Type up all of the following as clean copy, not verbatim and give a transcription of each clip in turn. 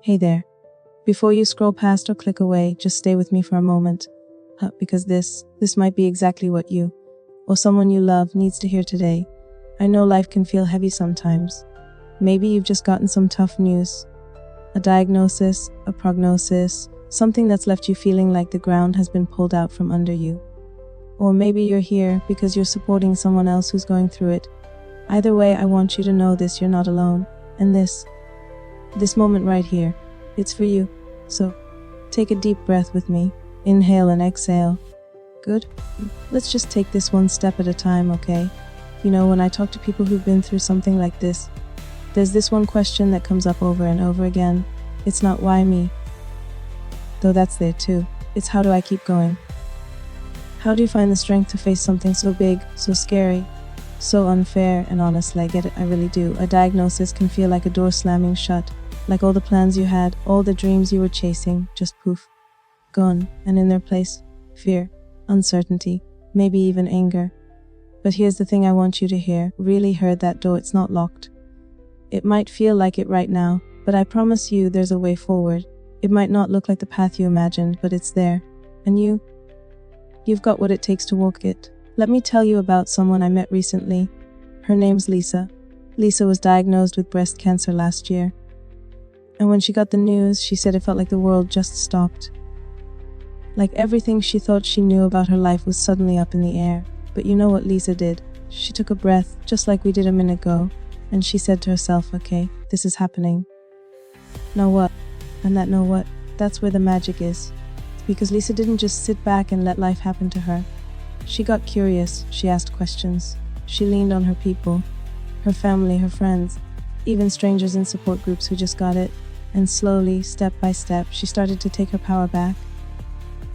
Hey there. Before you scroll past or click away, just stay with me for a moment. Because this might be exactly what you, or someone you love, needs to hear today. I know life can feel heavy sometimes. Maybe you've just gotten some tough news. A diagnosis, a prognosis, something that's left you feeling like the ground has been pulled out from under you. Or maybe you're here because you're supporting someone else who's going through it. Either way, I want you to know this: you're not alone. And this moment right here, it's for you. So, take a deep breath with me. Inhale and exhale. Good? Let's just take this one step at a time, okay? You know, when I talk to people who've been through something like this, there's this one question that comes up over and over again. It's not why me, though that's there too. It's how do I keep going? How do you find the strength to face something so big, so scary, so unfair? And honestly, I get it, I really do. A diagnosis can feel like a door slamming shut, like all the plans you had, all the dreams you were chasing, just poof, gone. And in their place, fear, uncertainty, maybe even anger. But here's the thing I want you to hear. Really heard that door, it's not locked. It might feel like it right now, but I promise you there's a way forward. It might not look like the path you imagined, but it's there. And you've got what it takes to walk it. Let me tell you about someone I met recently. Her name's Lisa. Lisa was diagnosed with breast cancer last year. And when she got the news, she said it felt like the world just stopped. Like everything she thought she knew about her life was suddenly up in the air. But you know what Lisa did? She took a breath, just like we did a minute ago, and she said to herself, okay, this is happening. Now what? And that know what? That's where the magic is. Because Lisa didn't just sit back and let life happen to her. She got curious, she asked questions. She leaned on her people, her family, her friends, even strangers in support groups who just got it. And slowly, step by step, she started to take her power back.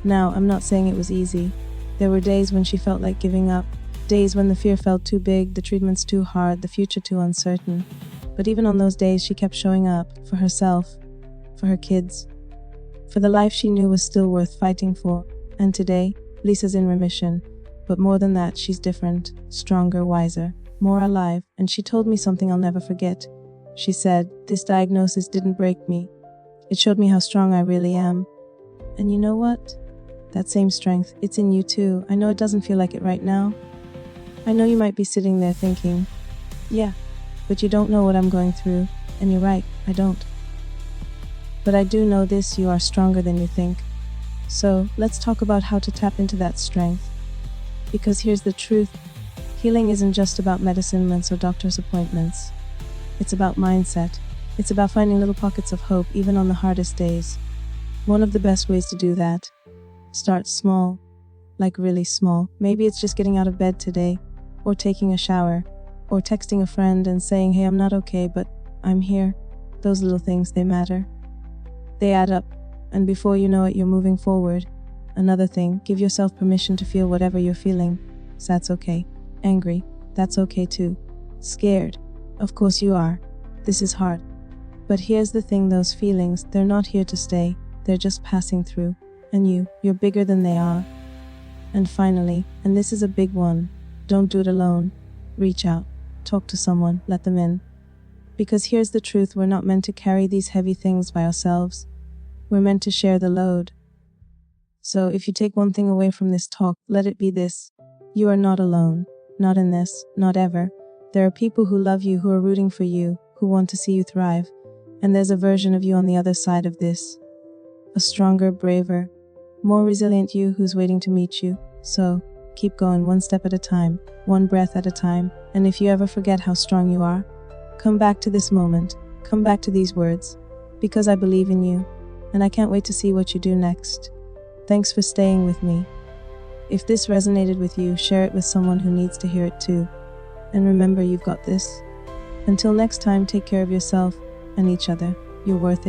Now, I'm not saying it was easy. There were days when she felt like giving up, days when the fear felt too big, the treatments too hard, the future too uncertain. But even on those days, she kept showing up for herself, for her kids, for the life she knew was still worth fighting for. And today, Lisa's in remission. But more than that, she's different, stronger, wiser, more alive. And she told me something I'll never forget. She said, this diagnosis didn't break me. It showed me how strong I really am. And you know what? That same strength, it's in you too. I know it doesn't feel like it right now. I know you might be sitting there thinking, yeah, but you don't know what I'm going through. And you're right, I don't. But I do know this: you are stronger than you think. So, let's talk about how to tap into that strength. Because here's the truth. Healing isn't just about medicines or doctor's appointments. It's about mindset. It's about finding little pockets of hope, even on the hardest days. One of the best ways to do that: start small. Like really small. Maybe it's just getting out of bed today, or taking a shower, or texting a friend and saying, hey, I'm not okay, but I'm here. Those little things, they matter. They add up, and before you know it, you're moving forward. Another thing, give yourself permission to feel whatever you're feeling. So that's okay. Angry, that's okay too. Scared, of course you are. This is hard. But here's the thing, those feelings, they're not here to stay. They're just passing through. And you're bigger than they are. And finally, and this is a big one, don't do it alone. Reach out, talk to someone, let them in. Because here's the truth, we're not meant to carry these heavy things by ourselves. We're meant to share the load. So if you take one thing away from this talk, let it be this: you are not alone. Not in this, not ever. There are people who love you, who are rooting for you, who want to see you thrive. And there's a version of you on the other side of this. A stronger, braver, more resilient you who's waiting to meet you. So, keep going one step at a time, one breath at a time. And if you ever forget how strong you are, come back to this moment, come back to these words. Because I believe in you, and I can't wait to see what you do next. Thanks for staying with me. If this resonated with you, share it with someone who needs to hear it too. And remember, you've got this. Until next time, take care of yourself and each other. You're worth it.